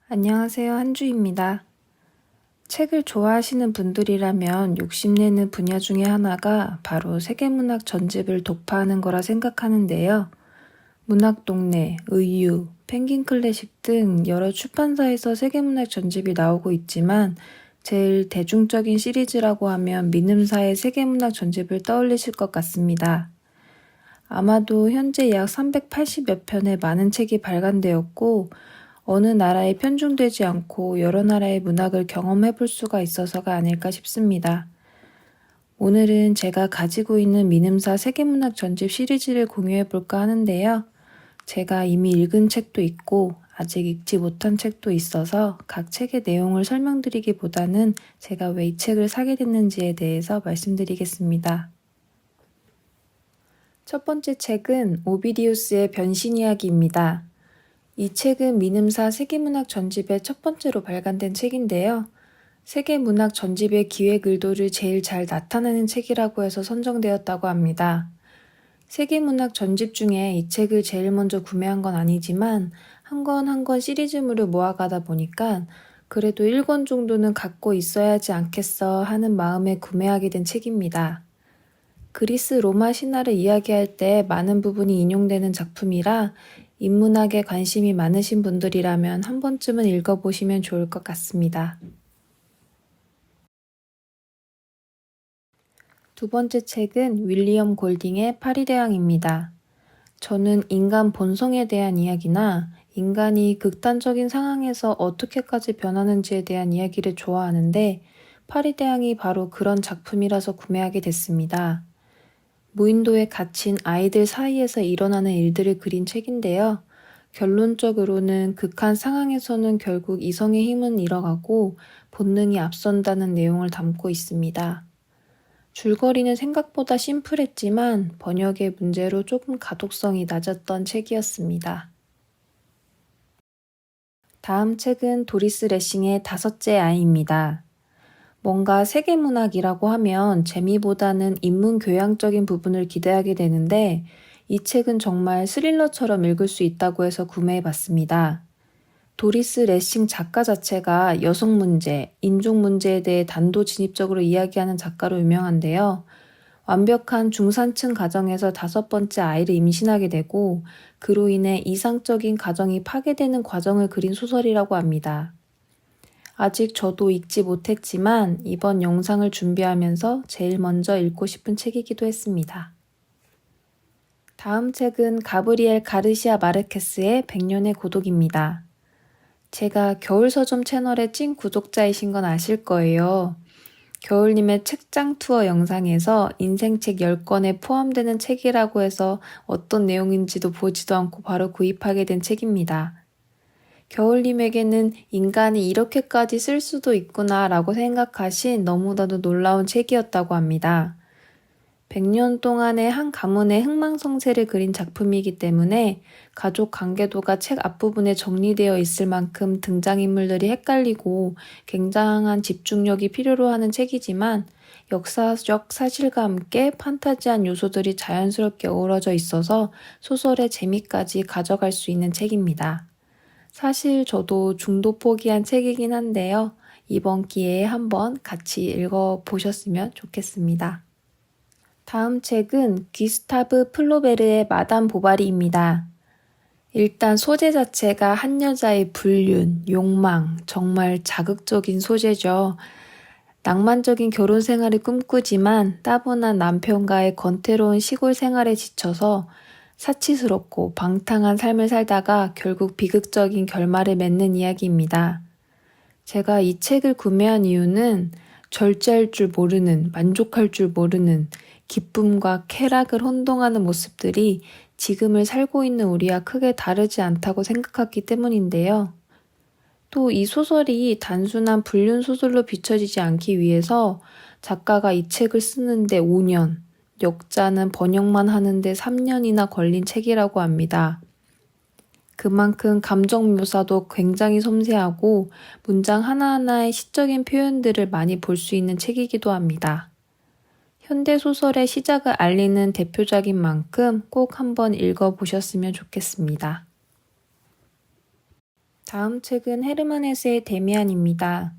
안녕하세요. 한주입니다. 책을 좋아하시는 분들이라면 욕심내는 분야 중에 하나가 바로 세계문학 전집을 독파하는 거라 생각하는데요. 문학동네, 의유, 펭귄클래식 등 여러 출판사에서 세계문학 전집이 나오고 있지만 제일 대중적인 시리즈라고 하면 미음사의 세계문학 전집을 떠올리실 것 같습니다. 아마도 현재 약 380여 편의 많은 책이 발간되었고 어느 나라에 편중되지 않고 여러 나라의 문학을 경험해 볼 수가 있어서가 아닐까 싶습니다. 오늘은 제가 가지고 있는 미음사 세계문학 전집 시리즈를 공유해 볼까 하는데요. 제가 이미 읽은 책도 있고 아직 읽지 못한 책도 있어서 각 책의 내용을 설명드리기보다는 제가 왜 이 책을 사게 됐는지에 대해서 말씀드리겠습니다. 첫 번째 책은 오비디우스의 변신 이야기입니다. 이 책은 미음사 세계문학 전집의 첫 번째로 발간된 책인데요. 세계문학 전집의 기획 의도를 제일 잘 나타내는 책이라고 해서 선정되었다고 합니다. 세계문학 전집 중에 이 책을 제일 먼저 구매한 건 아니지만 한 권 한 권 시리즈물을 모아가다 보니까 그래도 1권 정도는 갖고 있어야 하지 않겠어 하는 마음에 구매하게 된 책입니다. 그리스 로마 신화를 이야기할 때 많은 부분이 인용되는 작품이라 인문학에 관심이 많으신 분들이라면 한 번쯤은 읽어보시면 좋을 것 같습니다. 두 번째 책은 윌리엄 골딩의 파리대왕입니다. 저는 인간 본성에 대한 이야기나 인간이 극단적인 상황에서 어떻게까지 변하는지에 대한 이야기를 좋아하는데 파리대왕이 바로 그런 작품이라서 구매하게 됐습니다. 무인도에 갇힌 아이들 사이에서 일어나는 일들을 그린 책인데요. 결론적으로는 극한 상황에서는 결국 이성의 힘은 잃어가고 본능이 앞선다는 내용을 담고 있습니다. 줄거리는 생각보다 심플했지만 번역의 문제로 조금 가독성이 낮았던 책이었습니다. 다음 책은 도리스 레싱의 다섯째 아이입니다. 뭔가 세계문학이라고 하면 재미보다는 인문교양적인 부분을 기대하게 되는데 이 책은 정말 스릴러처럼 읽을 수 있다고 해서 구매해봤습니다. 도리스 레싱 작가 자체가 여성 문제, 인종 문제에 대해 단도직입적으로 이야기하는 작가로 유명한데요. 완벽한 중산층 가정에서 5번째 아이를 임신하게 되고 그로 인해 이상적인 가정이 파괴되는 과정을 그린 소설이라고 합니다. 아직 저도 읽지 못했지만 이번 영상을 준비하면서 제일 먼저 읽고 싶은 책이기도 했습니다. 다음 책은 가브리엘 가르시아 마르케스의 100년의 고독입니다. 제가 겨울서점 채널의 찐 구독자이신 건 아실 거예요. 겨울님의 책장 투어 영상에서 인생책 10권에 포함되는 책이라고 해서 어떤 내용인지도 보지도 않고 바로 구입하게 된 책입니다. 겨울님에게는 인간이 이렇게까지 쓸 수도 있구나 라고 생각하신 너무나도 놀라운 책이었다고 합니다. 100년 동안의 한 가문의 흥망성쇠를 그린 작품이기 때문에 가족 관계도가 책 앞부분에 정리되어 있을 만큼 등장인물들이 헷갈리고 굉장한 집중력이 필요로 하는 책이지만 역사적 사실과 함께 판타지한 요소들이 자연스럽게 어우러져 있어서 소설의 재미까지 가져갈 수 있는 책입니다. 사실 저도 중도 포기한 책이긴 한데요. 이번 기회에 한번 같이 읽어보셨으면 좋겠습니다. 다음 책은 귀스타브 플로베르의 마담 보바리입니다. 일단 소재 자체가 한 여자의 불륜, 욕망, 정말 자극적인 소재죠. 낭만적인 결혼 생활을 꿈꾸지만 따분한 남편과의 건태로운 시골 생활에 지쳐서 사치스럽고 방탕한 삶을 살다가 결국 비극적인 결말을 맺는 이야기입니다. 제가 이 책을 구매한 이유는 절제할 줄 모르는, 만족할 줄 모르는 기쁨과 쾌락을 혼동하는 모습들이 지금을 살고 있는 우리와 크게 다르지 않다고 생각했기 때문인데요. 또 이 소설이 단순한 불륜 소설로 비춰지지 않기 위해서 작가가 이 책을 쓰는데 5년, 역자는 번역만 하는데 3년이나 걸린 책이라고 합니다. 그만큼 감정 묘사도 굉장히 섬세하고 문장 하나하나의 시적인 표현들을 많이 볼 수 있는 책이기도 합니다. 현대소설의 시작을 알리는 대표작인 만큼 꼭 한번 읽어보셨으면 좋겠습니다. 다음 책은 헤르만 헤세의 데미안입니다.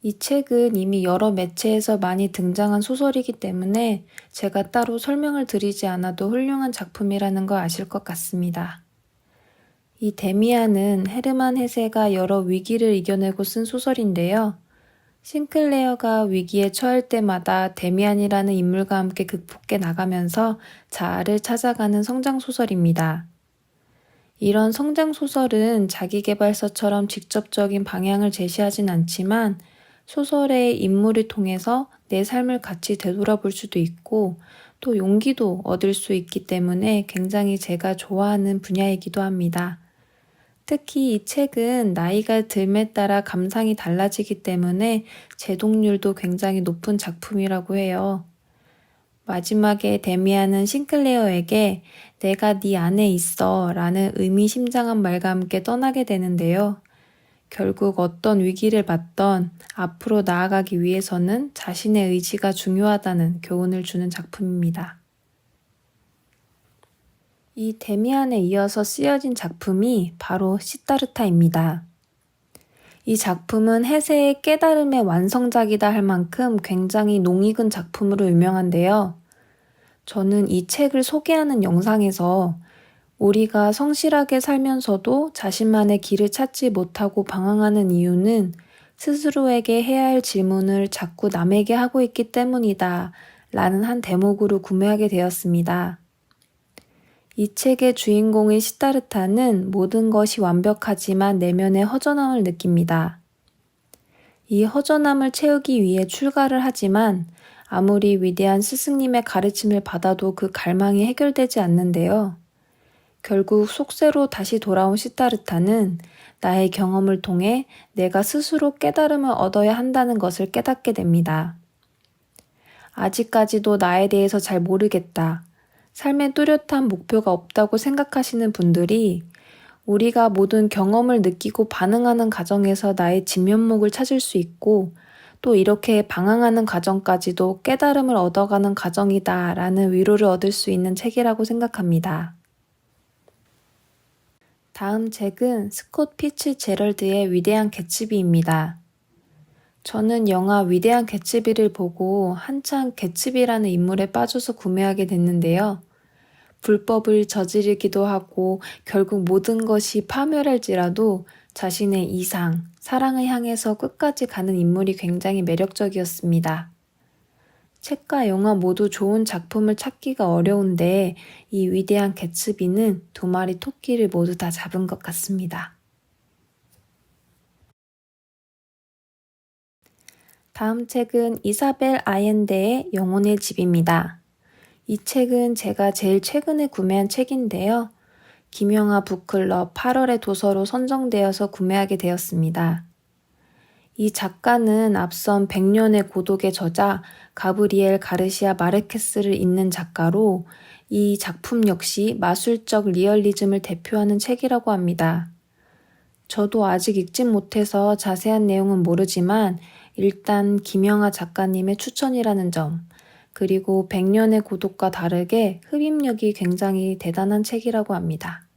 이 책은 이미 여러 매체에서 많이 등장한 소설이기 때문에 제가 따로 설명을 드리지 않아도 훌륭한 작품이라는 걸 아실 것 같습니다. 이 데미안은 헤르만 헤세가 여러 위기를 이겨내고 쓴 소설인데요. 싱클레어가 위기에 처할 때마다 데미안이라는 인물과 함께 극복해 나가면서 자아를 찾아가는 성장소설입니다. 이런 성장소설은 자기계발서처럼 직접적인 방향을 제시하진 않지만 소설의 인물을 통해서 내 삶을 같이 되돌아볼 수도 있고 또 용기도 얻을 수 있기 때문에 굉장히 제가 좋아하는 분야이기도 합니다. 특히 이 책은 나이가 듦에 따라 감상이 달라지기 때문에 제독률도 굉장히 높은 작품이라고 해요. 마지막에 데미안은 싱클레어에게 내가 네 안에 있어 라는 의미심장한 말과 함께 떠나게 되는데요. 결국 어떤 위기를 맞던 앞으로 나아가기 위해서는 자신의 의지가 중요하다는 교훈을 주는 작품입니다. 이 데미안에 이어서 쓰여진 작품이 바로 시다르타입니다. 이 작품은 헤세의 깨달음의 완성작이다 할 만큼 굉장히 농익은 작품으로 유명한데요. 저는 이 책을 소개하는 영상에서 우리가 성실하게 살면서도 자신만의 길을 찾지 못하고 방황하는 이유는 스스로에게 해야 할 질문을 자꾸 남에게 하고 있기 때문이다 라는 한 대목으로 구매하게 되었습니다. 이 책의 주인공인 시다르타는 모든 것이 완벽하지만 내면의 허전함을 느낍니다. 이 허전함을 채우기 위해 출가를 하지만 아무리 위대한 스승님의 가르침을 받아도 그 갈망이 해결되지 않는데요. 결국 속세로 다시 돌아온 시다르타는 나의 경험을 통해 내가 스스로 깨달음을 얻어야 한다는 것을 깨닫게 됩니다. 아직까지도 나에 대해서 잘 모르겠다. 삶에 뚜렷한 목표가 없다고 생각하시는 분들이 우리가 모든 경험을 느끼고 반응하는 과정에서 나의 진면목을 찾을 수 있고 또 이렇게 방황하는 과정까지도 깨달음을 얻어가는 과정이다 라는 위로를 얻을 수 있는 책이라고 생각합니다. 다음 책은 스콧 피츠제럴드의 위대한 개츠비입니다. 저는 영화 위대한 개츠비를 보고 한창 개츠비라는 인물에 빠져서 구매하게 됐는데요. 불법을 저지르기도 하고 결국 모든 것이 파멸할지라도 자신의 이상, 사랑을 향해서 끝까지 가는 인물이 굉장히 매력적이었습니다. 책과 영화 모두 좋은 작품을 찾기가 어려운데 이 위대한 개츠비는 2마리 토끼를 모두 다 잡은 것 같습니다. 다음 책은 이사벨 아옌데의 영혼의 집입니다. 이 책은 제가 제일 최근에 구매한 책인데요. 김영하 북클럽 8월의 도서로 선정되어서 구매하게 되었습니다. 이 작가는 앞선 100년의 고독의 저자 가브리엘 가르시아 마르케스를 잇는 작가로 이 작품 역시 마술적 리얼리즘을 대표하는 책이라고 합니다. 저도 아직 읽진 못해서 자세한 내용은 모르지만 일단 김영하 작가님의 추천이라는 점, 그리고 100년의 고독과 다르게 흡입력이 굉장히 대단한 책이라고 합니다.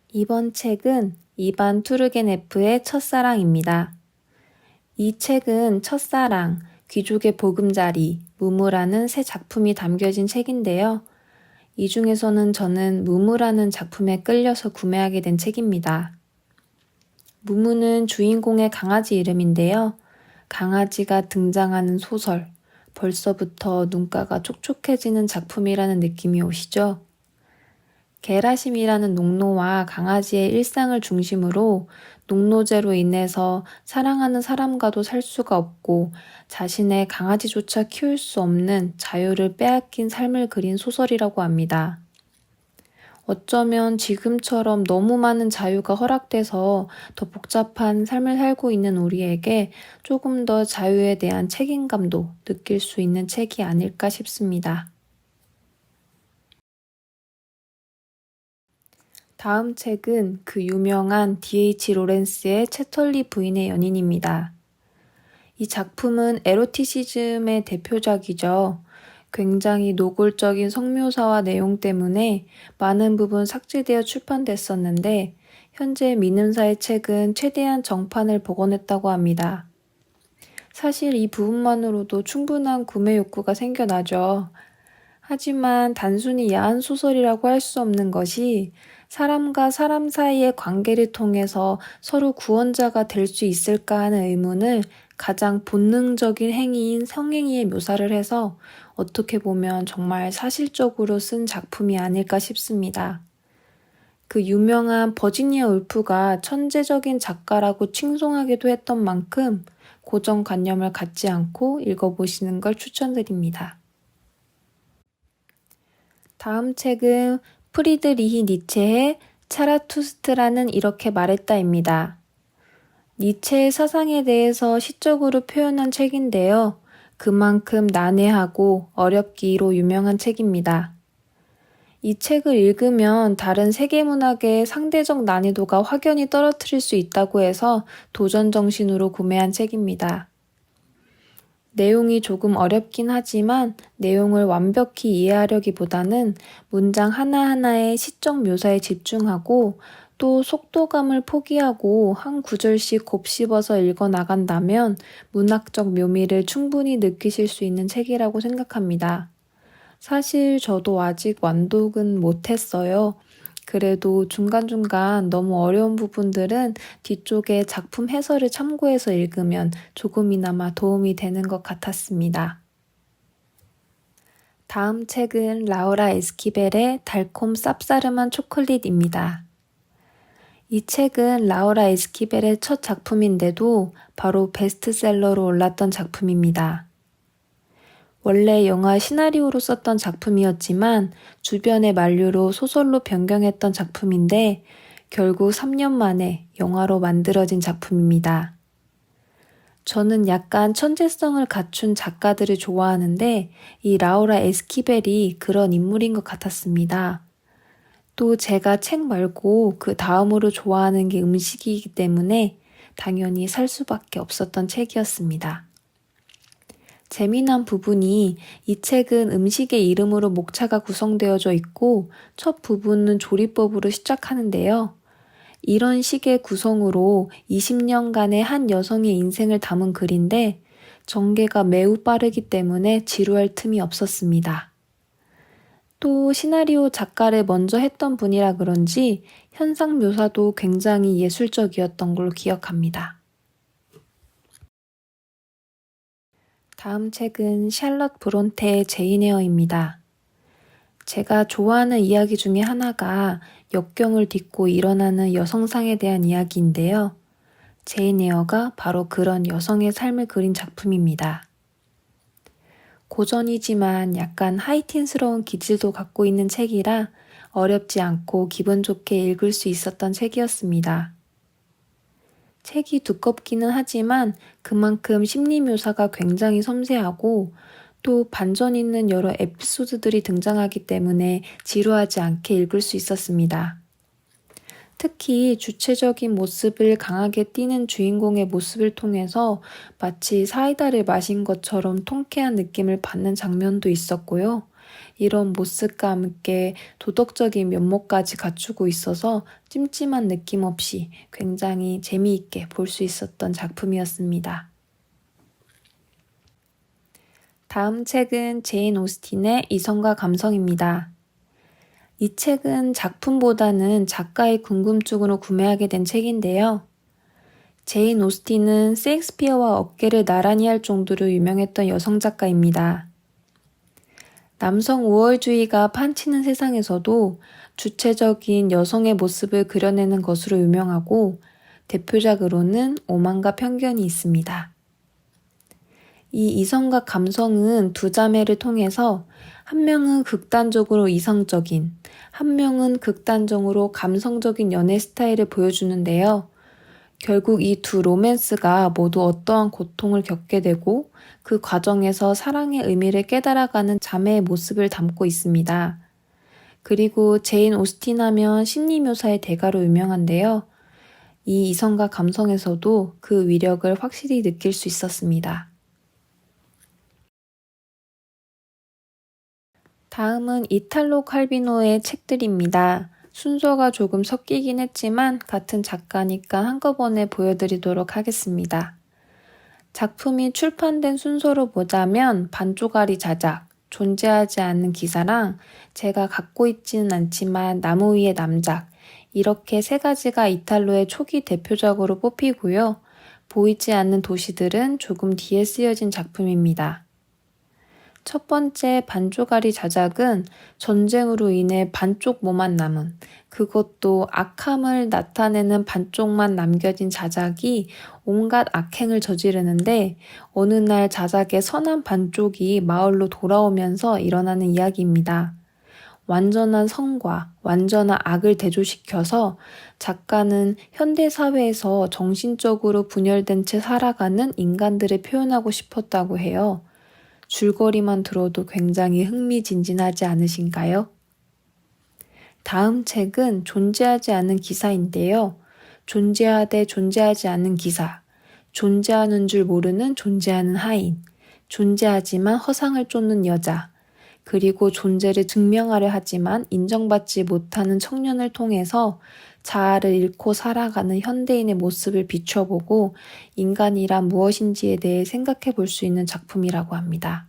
이번 책은 이반 투르게네프의 첫사랑입니다. 이 책은 첫사랑, 귀족의 보금자리, 무무라는 세 작품이 담겨진 책인데요. 이 중에서는 저는 무무라는 작품에 끌려서 구매하게 된 책입니다. 무무는 주인공의 강아지 이름인데요. 강아지가 등장하는 소설, 벌써부터 눈가가 촉촉해지는 작품이라는 느낌이 오시죠? 게라심이라는 농노와 강아지의 일상을 중심으로 농노제로 인해서 사랑하는 사람과도 살 수가 없고 자신의 강아지조차 키울 수 없는 자유를 빼앗긴 삶을 그린 소설이라고 합니다. 어쩌면 지금처럼 너무 많은 자유가 허락돼서 더 복잡한 삶을 살고 있는 우리에게 조금 더 자유에 대한 책임감도 느낄 수 있는 책이 아닐까 싶습니다. 다음 책은 그 유명한 D.H. 로렌스의 채털리 부인의 연인입니다. 이 작품은 에로티시즘의 대표작이죠. 굉장히 노골적인 성묘사와 내용 때문에 많은 부분 삭제되어 출판됐었는데 현재 민음사의 책은 최대한 정판을 복원했다고 합니다. 사실 이 부분만으로도 충분한 구매 욕구가 생겨나죠. 하지만 단순히 야한 소설이라고 할 수 없는 것이 사람과 사람 사이의 관계를 통해서 서로 구원자가 될 수 있을까 하는 의문을 가장 본능적인 행위인 성행위에 묘사를 해서 어떻게 보면 정말 사실적으로 쓴 작품이 아닐까 싶습니다. 그 유명한 버지니아 울프가 천재적인 작가라고 칭송하기도 했던 만큼 고정관념을 갖지 않고 읽어보시는 걸 추천드립니다. 다음 책은 프리드리히 니체의 차라투스트라는 이렇게 말했다입니다. 니체의 사상에 대해서 시적으로 표현한 책인데요. 그만큼 난해하고 어렵기로 유명한 책입니다. 이 책을 읽으면 다른 세계문학의 상대적 난이도가 확연히 떨어뜨릴 수 있다고 해서 도전 정신으로 구매한 책입니다. 내용이 조금 어렵긴 하지만 내용을 완벽히 이해하려기보다는 문장 하나하나의 시적 묘사에 집중하고 또 속도감을 포기하고 한 구절씩 곱씹어서 읽어 나간다면 문학적 묘미를 충분히 느끼실 수 있는 책이라고 생각합니다. 사실 저도 아직 완독은 못했어요. 그래도 중간중간 너무 어려운 부분들은 뒤쪽에 작품 해설을 참고해서 읽으면 조금이나마 도움이 되는 것 같았습니다. 다음 책은 라우라 에스키벨의 달콤 쌉싸름한 초콜릿입니다. 이 책은 라우라 에스키벨의 첫 작품인데도 바로 베스트셀러로 올랐던 작품입니다. 원래 영화 시나리오로 썼던 작품이었지만 주변의 만류로 소설로 변경했던 작품인데 결국 3년 만에 영화로 만들어진 작품입니다. 저는 약간 천재성을 갖춘 작가들을 좋아하는데 이 라우라 에스키벨이 그런 인물인 것 같았습니다. 또 제가 책 말고 그 다음으로 좋아하는 게 음식이기 때문에 당연히 살 수밖에 없었던 책이었습니다. 재미난 부분이 이 책은 음식의 이름으로 목차가 구성되어져 있고 첫 부분은 조리법으로 시작하는데요. 이런 식의 구성으로 20년간의 한 여성의 인생을 담은 글인데 전개가 매우 빠르기 때문에 지루할 틈이 없었습니다. 또 시나리오 작가를 먼저 했던 분이라 그런지 현상 묘사도 굉장히 예술적이었던 걸로 기억합니다. 다음 책은 샬럿 브론테의 제인 에어입니다. 제가 좋아하는 이야기 중에 하나가 역경을 딛고 일어나는 여성상에 대한 이야기인데요. 제인 에어가 바로 그런 여성의 삶을 그린 작품입니다. 고전이지만 약간 하이틴스러운 기질도 갖고 있는 책이라 어렵지 않고 기분 좋게 읽을 수 있었던 책이었습니다. 책이 두껍기는 하지만 그만큼 심리 묘사가 굉장히 섬세하고 또 반전 있는 여러 에피소드들이 등장하기 때문에 지루하지 않게 읽을 수 있었습니다. 특히 주체적인 모습을 강하게 띠는 주인공의 모습을 통해서 마치 사이다를 마신 것처럼 통쾌한 느낌을 받는 장면도 있었고요. 이런 모습과 함께 도덕적인 면모까지 갖추고 있어서 찜찜한 느낌 없이 굉장히 재미있게 볼 수 있었던 작품이었습니다. 다음 책은 제인 오스틴의 이성과 감성입니다. 이 책은 작품보다는 작가의 궁금증으로 구매하게 된 책인데요. 제인 오스틴은 셰익스피어와 어깨를 나란히 할 정도로 유명했던 여성 작가입니다. 남성 우월주의가 판치는 세상에서도 주체적인 여성의 모습을 그려내는 것으로 유명하고 대표작으로는 오만과 편견이 있습니다. 이 이성과 감성은 두 자매를 통해서 한 명은 극단적으로 이성적인, 한 명은 극단적으로 감성적인 연애 스타일을 보여주는데요. 결국 이 두 로맨스가 모두 어떠한 고통을 겪게 되고 그 과정에서 사랑의 의미를 깨달아가는 자매의 모습을 담고 있습니다. 그리고 제인 오스틴 하면 심리 묘사의 대가로 유명한데요. 이 이성과 감성에서도 그 위력을 확실히 느낄 수 있었습니다. 다음은 이탈로 칼비노의 책들입니다. 순서가 조금 섞이긴 했지만 같은 작가니까 한꺼번에 보여드리도록 하겠습니다. 작품이 출판된 순서로 보자면 반쪽짜리 자작, 존재하지 않는 기사랑 제가 갖고 있지는 않지만 나무 위의 남작, 이렇게 세 가지가 이탈로의 초기 대표작으로 뽑히고요. 보이지 않는 도시들은 조금 뒤에 쓰여진 작품입니다. 첫 번째 반쪽짜리 자작은 전쟁으로 인해 반쪽 몸만 남은, 그것도 악함을 나타내는 반쪽만 남겨진 자작이 온갖 악행을 저지르는데 어느 날 자작의 선한 반쪽이 마을로 돌아오면서 일어나는 이야기입니다. 완전한 선과 완전한 악을 대조시켜서 작가는 현대사회에서 정신적으로 분열된 채 살아가는 인간들을 표현하고 싶었다고 해요. 줄거리만 들어도 굉장히 흥미진진하지 않으신가요? 다음 책은 존재하지 않은 기사인데요. 존재하되 존재하지 않는 기사, 존재하는 줄 모르는 존재하는 하인, 존재하지만 허상을 쫓는 여자, 그리고 존재를 증명하려 하지만 인정받지 못하는 청년을 통해서 자아를 잃고 살아가는 현대인의 모습을 비춰보고 인간이란 무엇인지에 대해 생각해 볼 수 있는 작품이라고 합니다.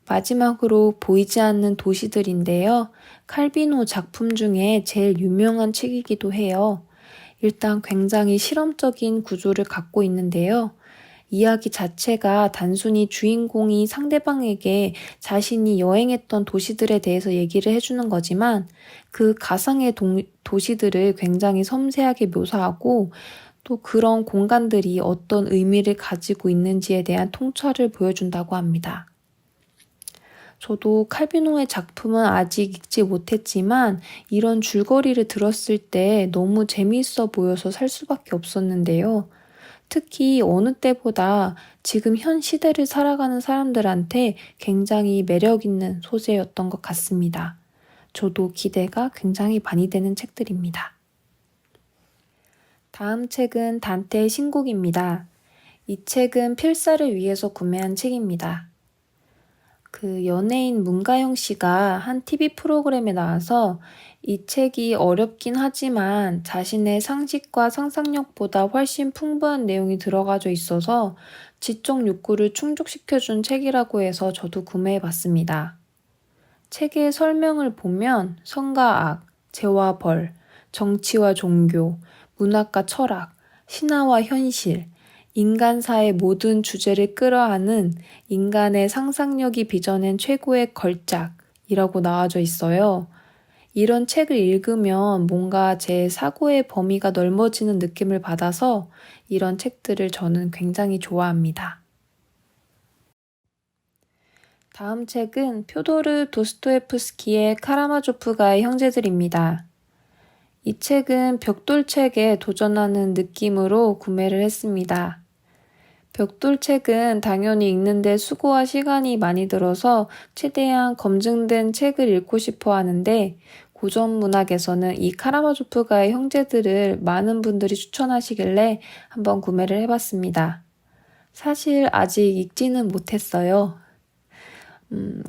마지막으로 보이지 않는 도시들인데요. 칼비노 작품 중에 제일 유명한 책이기도 해요. 일단 굉장히 실험적인 구조를 갖고 있는데요. 이야기 자체가 단순히 주인공이 상대방에게 자신이 여행했던 도시들에 대해서 얘기를 해주는 거지만 그 가상의 도시들을 굉장히 섬세하게 묘사하고 또 그런 공간들이 어떤 의미를 가지고 있는지에 대한 통찰을 보여준다고 합니다. 저도 칼비노의 작품은 아직 읽지 못했지만 이런 줄거리를 들었을 때 너무 재미있어 보여서 살 수밖에 없었는데요. 특히 어느 때보다 지금 현 시대를 살아가는 사람들한테 굉장히 매력 있는 소재였던 것 같습니다. 저도 기대가 굉장히 많이 되는 책들입니다. 다음 책은 단테의 신곡입니다. 이 책은 필사를 위해서 구매한 책입니다. 그 연예인 문가영 씨가 한 TV 프로그램에 나와서 이 책이 어렵긴 하지만 자신의 상식과 상상력보다 훨씬 풍부한 내용이 들어가져 있어서 지적 욕구를 충족시켜준 책이라고 해서 저도 구매해봤습니다. 책의 설명을 보면 선과 악, 죄와 벌, 정치와 종교, 문학과 철학, 신화와 현실, 인간사의 모든 주제를 끌어안은 인간의 상상력이 빚어낸 최고의 걸작이라고 나와져 있어요. 이런 책을 읽으면 뭔가 제 사고의 범위가 넓어지는 느낌을 받아서 이런 책들을 저는 굉장히 좋아합니다. 다음 책은 퓨도르 도스토옙스키의 카라마조프가의 형제들입니다. 이 책은 벽돌책에 도전하는 느낌으로 구매를 했습니다. 벽돌책은 당연히 읽는데 수고와 시간이 많이 들어서 최대한 검증된 책을 읽고 싶어 하는데 고전 문학에서는 이 카라마조프가의 형제들을 많은 분들이 추천하시길래 한번 구매를 해봤습니다. 사실 아직 읽지는 못했어요.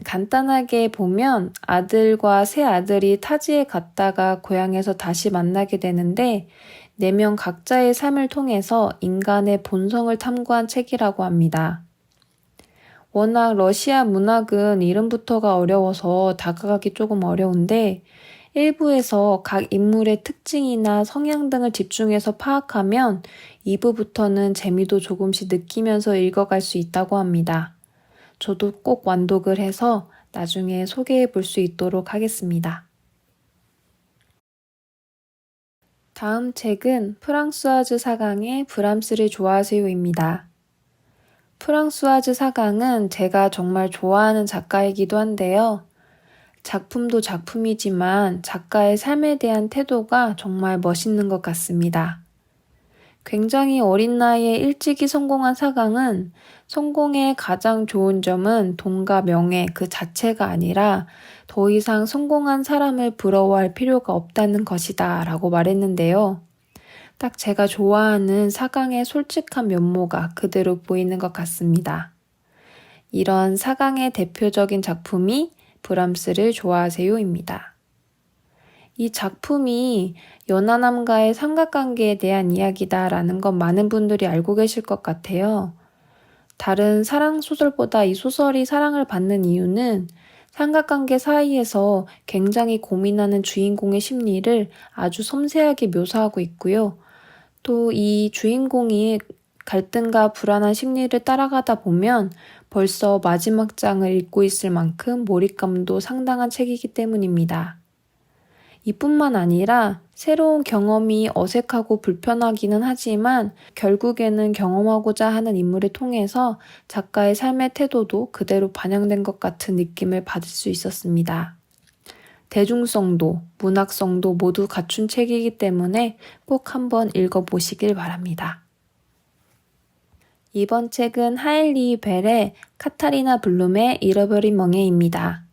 간단하게 보면 아들과 새 아들이 타지에 갔다가 고향에서 다시 만나게 되는데 4명 각자의 삶을 통해서 인간의 본성을 탐구한 책이라고 합니다. 워낙 러시아 문학은 이름부터가 어려워서 다가가기 조금 어려운데 일부에서 각 인물의 특징이나 성향 등을 집중해서 파악하면 2부부터는 재미도 조금씩 느끼면서 읽어갈 수 있다고 합니다. 저도 꼭 완독을 해서 나중에 소개해 볼 수 있도록 하겠습니다. 다음 책은 프랑수아즈 사강의 브람스를 좋아하세요입니다. 프랑수아즈 사강은 제가 정말 좋아하는 작가이기도 한데요. 작품도 작품이지만 작가의 삶에 대한 태도가 정말 멋있는 것 같습니다. 굉장히 어린 나이에 일찍이 성공한 사강은 성공의 가장 좋은 점은 돈과 명예 그 자체가 아니라 더 이상 성공한 사람을 부러워할 필요가 없다는 것이다 라고 말했는데요. 딱 제가 좋아하는 사강의 솔직한 면모가 그대로 보이는 것 같습니다. 이런 사강의 대표적인 작품이 브람스를 좋아하세요입니다. 이 작품이 연하남과의 삼각관계에 대한 이야기다라는 건 많은 분들이 알고 계실 것 같아요. 다른 사랑 소설보다 이 소설이 사랑을 받는 이유는 삼각관계 사이에서 굉장히 고민하는 주인공의 심리를 아주 섬세하게 묘사하고 있고요. 또 이 주인공이 갈등과 불안한 심리를 따라가다 보면 벌써 마지막 장을 읽고 있을 만큼 몰입감도 상당한 책이기 때문입니다. 이뿐만 아니라 새로운 경험이 어색하고 불편하기는 하지만 결국에는 경험하고자 하는 인물을 통해서 작가의 삶의 태도도 그대로 반영된 것 같은 느낌을 받을 수 있었습니다. 대중성도 문학성도 모두 갖춘 책이기 때문에 꼭 한번 읽어보시길 바랍니다. 이번 책은 하일리 벨의 카타리나 블룸의 잃어버린 멍에입니다.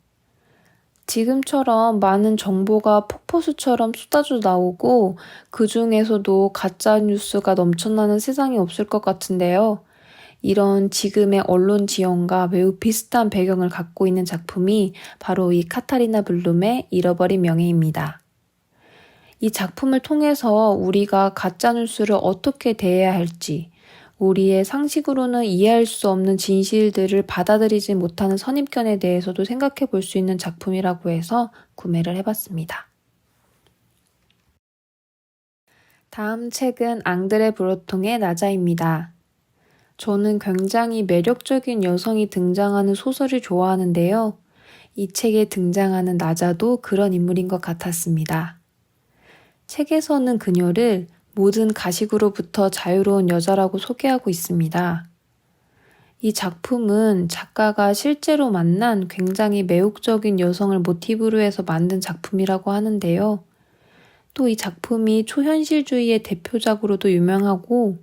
지금처럼 많은 정보가 폭포수처럼 쏟아져 나오고 그 중에서도 가짜 뉴스가 넘쳐나는 세상이 없을 것 같은데요. 이런 지금의 언론 지형과 매우 비슷한 배경을 갖고 있는 작품이 바로 이 카타리나 블룸의 잃어버린 명예입니다. 이 작품을 통해서 우리가 가짜 뉴스를 어떻게 대해야 할지, 우리의 상식으로는 이해할 수 없는 진실들을 받아들이지 못하는 선입견에 대해서도 생각해 볼 수 있는 작품이라고 해서 구매를 해봤습니다. 다음 책은 앙드레 브로통의 나자입니다. 저는 굉장히 매력적인 여성이 등장하는 소설을 좋아하는데요. 이 책에 등장하는 나자도 그런 인물인 것 같았습니다. 책에서는 그녀를 모든 가식으로부터 자유로운 여자라고 소개하고 있습니다. 이 작품은 작가가 실제로 만난 굉장히 매혹적인 여성을 모티브로 해서 만든 작품이라고 하는데요. 또 이 작품이 초현실주의의 대표작으로도 유명하고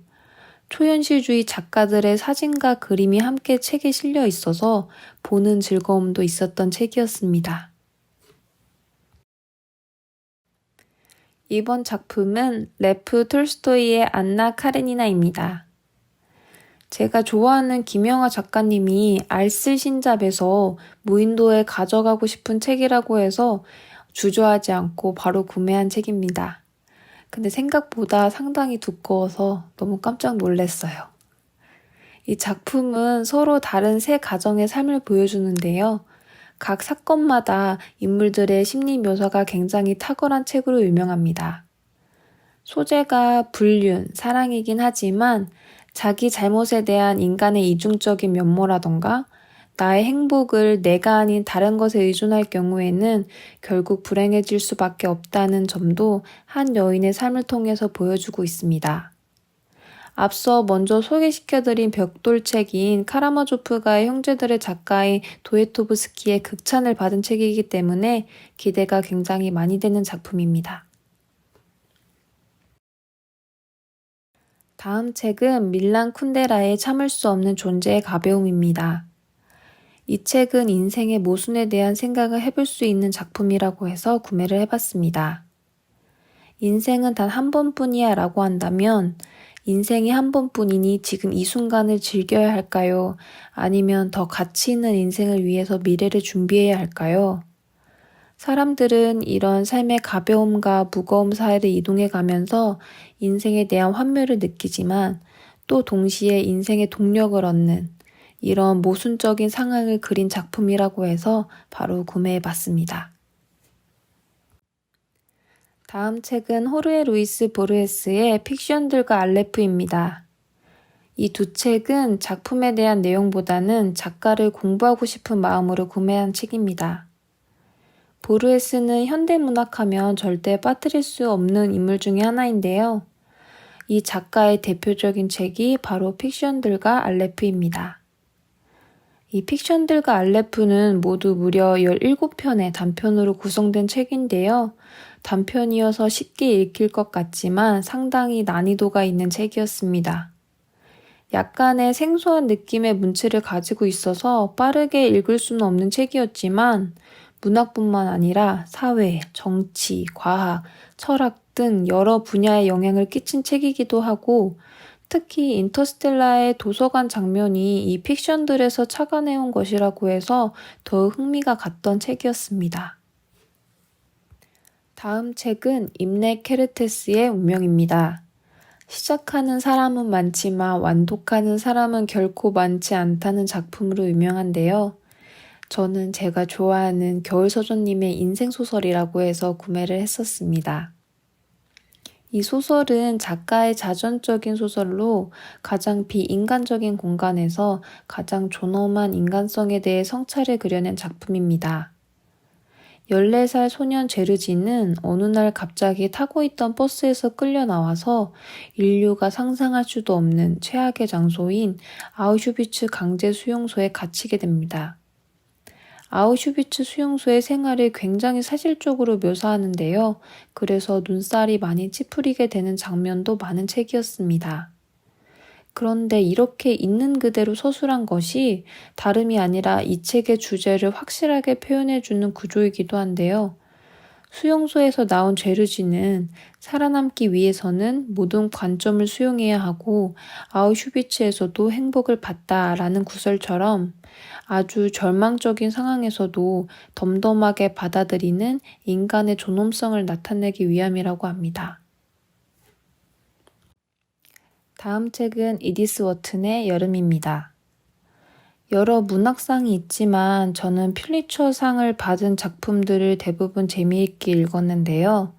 초현실주의 작가들의 사진과 그림이 함께 책에 실려 있어서 보는 즐거움도 있었던 책이었습니다. 이번 작품은 레프 톨스토이의 안나 카레니나입니다. 제가 좋아하는 김영하 작가님이 알쓸 신잡에서 무인도에 가져가고 싶은 책이라고 해서 주저하지 않고 바로 구매한 책입니다. 근데 생각보다 상당히 두꺼워서 너무 깜짝 놀랐어요. 이 작품은 서로 다른 세 가정의 삶을 보여주는데요. 각 사건마다 인물들의 심리 묘사가 굉장히 탁월한 책으로 유명합니다. 소재가 불륜, 사랑이긴 하지만 자기 잘못에 대한 인간의 이중적인 면모라던가 나의 행복을 내가 아닌 다른 것에 의존할 경우에는 결국 불행해질 수밖에 없다는 점도 한 여인의 삶을 통해서 보여주고 있습니다. 앞서 먼저 소개시켜드린 벽돌책인 카라마조프가의 형제들의 작가인 도에토브스키의 극찬을 받은 책이기 때문에 기대가 굉장히 많이 되는 작품입니다. 다음 책은 밀란 쿤데라의 참을 수 없는 존재의 가벼움입니다. 이 책은 인생의 모순에 대한 생각을 해볼 수 있는 작품이라고 해서 구매를 해봤습니다. 인생은 단 한 번뿐이야 라고 한다면 인생이 한 번뿐이니 지금 이 순간을 즐겨야 할까요? 아니면 더 가치 있는 인생을 위해서 미래를 준비해야 할까요? 사람들은 이런 삶의 가벼움과 무거움 사이를 이동해 가면서 인생에 대한 환멸을 느끼지만 또 동시에 인생의 동력을 얻는 이런 모순적인 상황을 그린 작품이라고 해서 바로 구매해봤습니다. 다음 책은 호르헤 루이스 보르헤스의 픽션들과 알레프입니다. 이 두 책은 작품에 대한 내용보다는 작가를 공부하고 싶은 마음으로 구매한 책입니다. 보르헤스는 현대문학하면 절대 빠뜨릴 수 없는 인물 중에 하나인데요. 이 작가의 대표적인 책이 바로 픽션들과 알레프입니다. 이 픽션들과 알레프는 모두 무려 17편의 단편으로 구성된 책인데요. 단편이어서 쉽게 읽힐 것 같지만 상당히 난이도가 있는 책이었습니다. 약간의 생소한 느낌의 문체를 가지고 있어서 빠르게 읽을 수는 없는 책이었지만 문학뿐만 아니라 사회, 정치, 과학, 철학 등 여러 분야에 영향을 끼친 책이기도 하고 특히 인터스텔라의 도서관 장면이 이 픽션들에서 착안해온 것이라고 해서 더욱 흥미가 갔던 책이었습니다. 다음 책은 임내 케르테스의 운명입니다. 시작하는 사람은 많지만 완독하는 사람은 결코 많지 않다는 작품으로 유명한데요. 저는 제가 좋아하는 겨울서점님의 인생소설이라고 해서 구매를 했었습니다. 이 소설은 작가의 자전적인 소설로 가장 비인간적인 공간에서 가장 존엄한 인간성에 대해 성찰을 그려낸 작품입니다. 14살 소년 제르지는 어느 날 갑자기 타고 있던 버스에서 끌려 나와서 인류가 상상할 수도 없는 최악의 장소인 아우슈비츠 강제 수용소에 갇히게 됩니다. 아우슈비츠 수용소의 생활을 굉장히 사실적으로 묘사하는데요. 그래서 눈살이 많이 찌푸리게 되는 장면도 많은 책이었습니다. 그런데 이렇게 있는 그대로 서술한 것이 다름이 아니라 이 책의 주제를 확실하게 표현해주는 구조이기도 한데요. 수용소에서 나온 제르지는 살아남기 위해서는 모든 관점을 수용해야 하고 아우슈비츠에서도 행복을 봤다라는 구설처럼 아주 절망적인 상황에서도 덤덤하게 받아들이는 인간의 존엄성을 나타내기 위함이라고 합니다. 다음 책은 이디스 워튼의 여름입니다. 여러 문학상이 있지만 저는 퓰리처상을 받은 작품들을 대부분 재미있게 읽었는데요.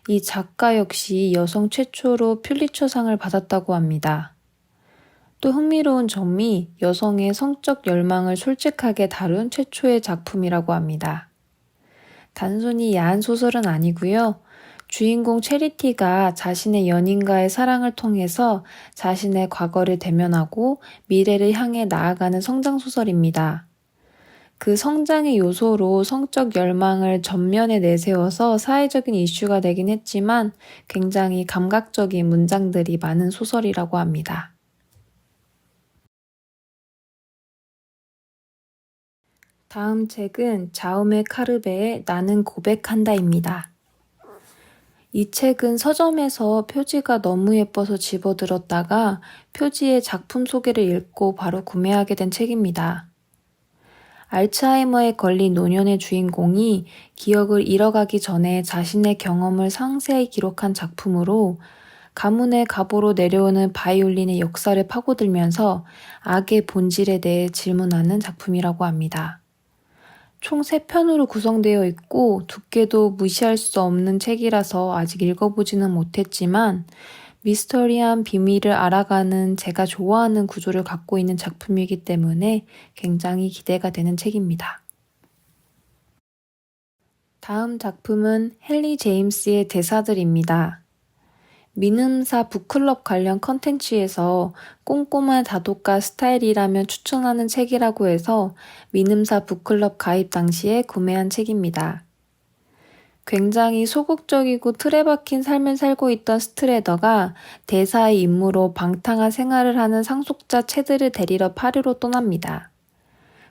이 작가 역시 여성 최초로 퓰리처상을 받았다고 합니다. 또 흥미로운 점이 여성의 성적 열망을 솔직하게 다룬 최초의 작품이라고 합니다. 단순히 야한 소설은 아니고요. 주인공 체리티가 자신의 연인과의 사랑을 통해서 자신의 과거를 대면하고 미래를 향해 나아가는 성장소설입니다. 그 성장의 요소로 성적 열망을 전면에 내세워서 사회적인 이슈가 되긴 했지만 굉장히 감각적인 문장들이 많은 소설이라고 합니다. 다음 책은 자우메 카르베의 나는 고백한다입니다. 이 책은 서점에서 표지가 너무 예뻐서 집어들었다가 표지의 작품 소개를 읽고 바로 구매하게 된 책입니다. 알츠하이머에 걸린 노년의 주인공이 기억을 잃어가기 전에 자신의 경험을 상세히 기록한 작품으로 가문의 갑오로 내려오는 바이올린의 역사를 파고들면서 악의 본질에 대해 질문하는 작품이라고 합니다. 총 3편으로 구성되어 있고 두께도 무시할 수 없는 책이라서 아직 읽어보지는 못했지만 미스터리한 비밀을 알아가는 제가 좋아하는 구조를 갖고 있는 작품이기 때문에 굉장히 기대가 되는 책입니다. 다음 작품은 헨리 제임스의 대사들입니다. 민음사 북클럽 관련 컨텐츠에서 꼼꼼한 다독가 스타일이라면 추천하는 책이라고 해서 민음사 북클럽 가입 당시에 구매한 책입니다. 굉장히 소극적이고 틀에 박힌 삶을 살고 있던 스트레더가 대사의 임무로 방탕한 생활을 하는 상속자 체드를 데리러 파리로 떠납니다.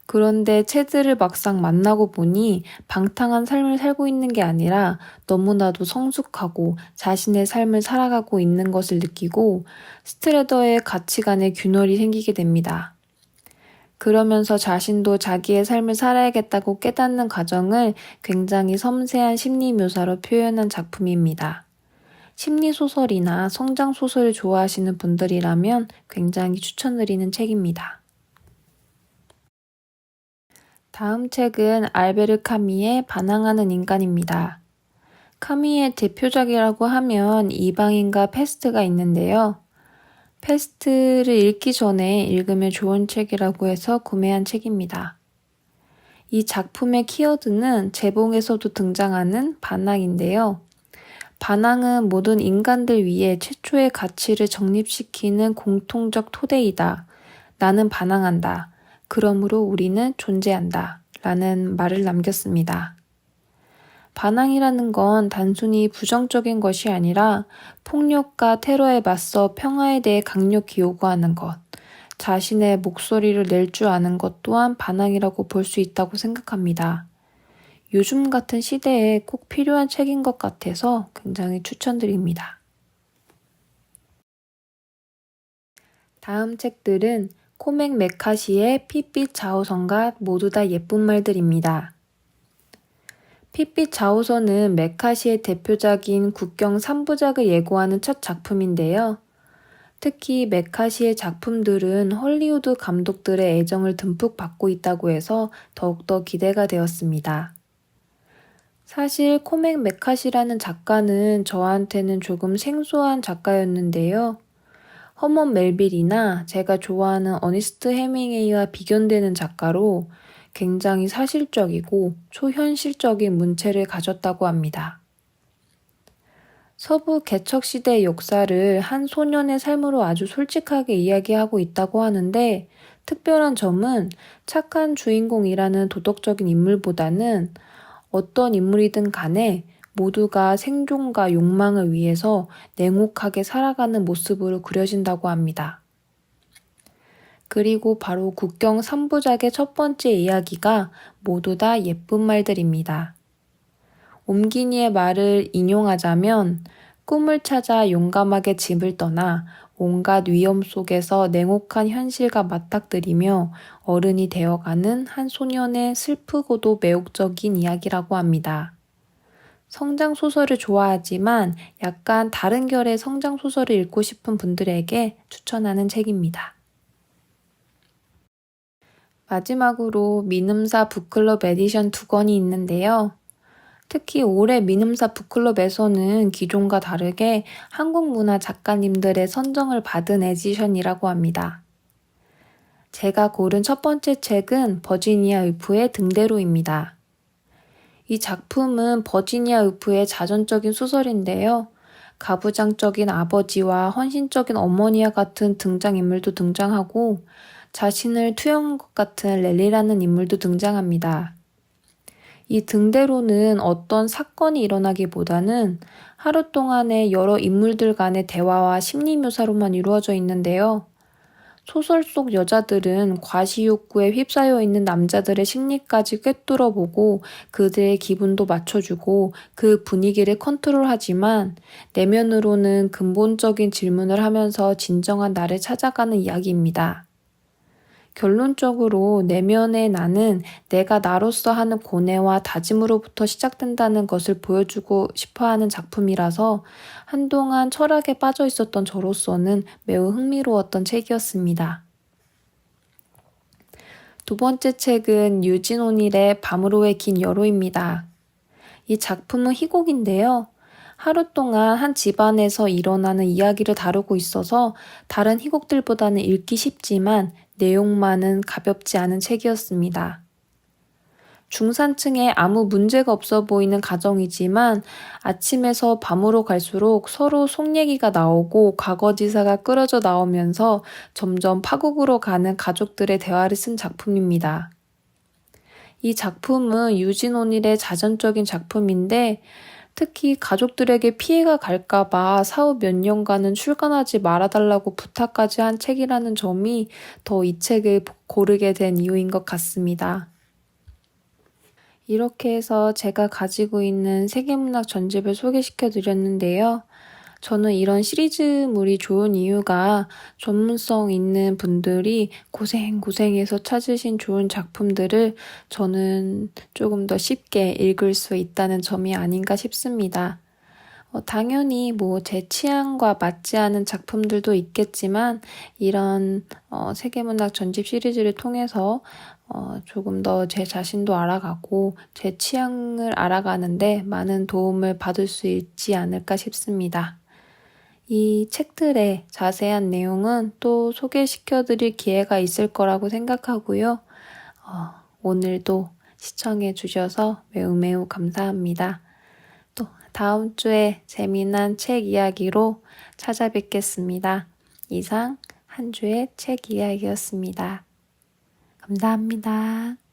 그런데 체드를 막상 만나고 보니 방탕한 삶을 살고 있는 게 아니라 너무나도 성숙하고 자신의 삶을 살아가고 있는 것을 느끼고 스트레더의 가치관에 균열이 생기게 됩니다. 그러면서 자신도 자기의 삶을 살아야겠다고 깨닫는 과정을 굉장히 섬세한 심리 묘사로 표현한 작품입니다. 심리소설이나 성장소설을 좋아하시는 분들이라면 굉장히 추천드리는 책입니다. 다음 책은 알베르 카미의 반항하는 인간입니다. 카미의 대표작이라고 하면 이방인과 패스트가 있는데요. 패스트를 읽기 전에 읽으면 좋은 책이라고 해서 구매한 책입니다. 이 작품의 키워드는 재봉에서도 등장하는 반항인데요. 반항은 모든 인간들 위해 최초의 가치를 정립시키는 공통적 토대이다. 나는 반항한다. 그러므로 우리는 존재한다. 라는 말을 남겼습니다. 반항이라는 건 단순히 부정적인 것이 아니라 폭력과 테러에 맞서 평화에 대해 강력히 요구하는 것, 자신의 목소리를 낼 줄 아는 것 또한 반항이라고 볼 수 있다고 생각합니다. 요즘 같은 시대에 꼭 필요한 책인 것 같아서 굉장히 추천드립니다. 다음 책들은 코맥 메카시의 핏빛 자오선과 모두 다 예쁜 말들입니다. 핏빛 자오선은 메카시의 대표작인 국경 3부작을 예고하는 첫 작품인데요. 특히 메카시의 작품들은 헐리우드 감독들의 애정을 듬뿍 받고 있다고 해서 더욱더 기대가 되었습니다. 사실 코맥 메카시라는 작가는 저한테는 조금 생소한 작가였는데요. 허먼 멜빌이나 제가 좋아하는 어니스트 해밍웨이와 비견되는 작가로 굉장히 사실적이고 초현실적인 문체를 가졌다고 합니다. 서부 개척시대의 역사를 한 소년의 삶으로 아주 솔직하게 이야기하고 있다고 하는데 특별한 점은 착한 주인공이라는 도덕적인 인물보다는 어떤 인물이든 간에 모두가 생존과 욕망을 위해서 냉혹하게 살아가는 모습으로 그려진다고 합니다. 그리고 바로 국경 3부작의 첫 번째 이야기가 모두 다 예쁜 말들입니다. 옴기니의 말을 인용하자면 꿈을 찾아 용감하게 집을 떠나 온갖 위험 속에서 냉혹한 현실과 맞닥뜨리며 어른이 되어가는 한 소년의 슬프고도 매혹적인 이야기라고 합니다. 성장소설을 좋아하지만 약간 다른 결의 성장소설을 읽고 싶은 분들에게 추천하는 책입니다. 마지막으로 민음사 북클럽 에디션 2권이 있는데요. 특히 올해 민음사 북클럽에서는 기존과 다르게 한국문화 작가님들의 선정을 받은 에디션이라고 합니다. 제가 고른 첫 번째 책은 버지니아 울프의 등대로입니다. 이 작품은 버지니아 울프의 자전적인 소설인데요. 가부장적인 아버지와 헌신적인 어머니와 같은 등장인물도 등장하고 자신을 투영한 것 같은 렐리라는 인물도 등장합니다. 이 등대로는 어떤 사건이 일어나기보다는 하루 동안의 여러 인물들 간의 대화와 심리 묘사로만 이루어져 있는데요. 소설 속 여자들은 과시욕구에 휩싸여 있는 남자들의 심리까지 꿰뚫어보고 그들의 기분도 맞춰주고 그 분위기를 컨트롤하지만 내면으로는 근본적인 질문을 하면서 진정한 나를 찾아가는 이야기입니다. 결론적으로 내면의 나는 내가 나로서 하는 고뇌와 다짐으로부터 시작된다는 것을 보여주고 싶어하는 작품이라서 한동안 철학에 빠져 있었던 저로서는 매우 흥미로웠던 책이었습니다. 두 번째 책은 유진 오닐의 밤으로의 긴 여로입니다. 이 작품은 희곡인데요. 하루 동안 한 집안에서 일어나는 이야기를 다루고 있어서 다른 희곡들보다는 읽기 쉽지만 내용만은 가볍지 않은 책이었습니다. 중산층에 아무 문제가 없어 보이는 가정이지만 아침에서 밤으로 갈수록 서로 속 얘기가 나오고 과거지사가 끌어져 나오면서 점점 파국으로 가는 가족들의 대화를 쓴 작품입니다. 이 작품은 유진 오닐의 자전적인 작품인데 특히 가족들에게 피해가 갈까봐 사후 몇 년간은 출간하지 말아달라고 부탁까지 한 책이라는 점이 더 이 책을 고르게 된 이유인 것 같습니다. 이렇게 해서 제가 가지고 있는 세계문학 전집을 소개시켜 드렸는데요. 저는 이런 시리즈물이 좋은 이유가 전문성 있는 분들이 고생해서 찾으신 좋은 작품들을 저는 조금 더 쉽게 읽을 수 있다는 점이 아닌가 싶습니다. 당연히 제 취향과 맞지 않은 작품들도 있겠지만 이런 세계문학 전집 시리즈를 통해서 조금 더 제 자신도 알아가고 제 취향을 알아가는데 많은 도움을 받을 수 있지 않을까 싶습니다. 이 책들의 자세한 내용은 또 소개시켜드릴 기회가 있을 거라고 생각하고요. 오늘도 시청해주셔서 매우 감사합니다. 또 다음 주에 재미난 책 이야기로 찾아뵙겠습니다. 이상 한 주의 책 이야기였습니다. 감사합니다.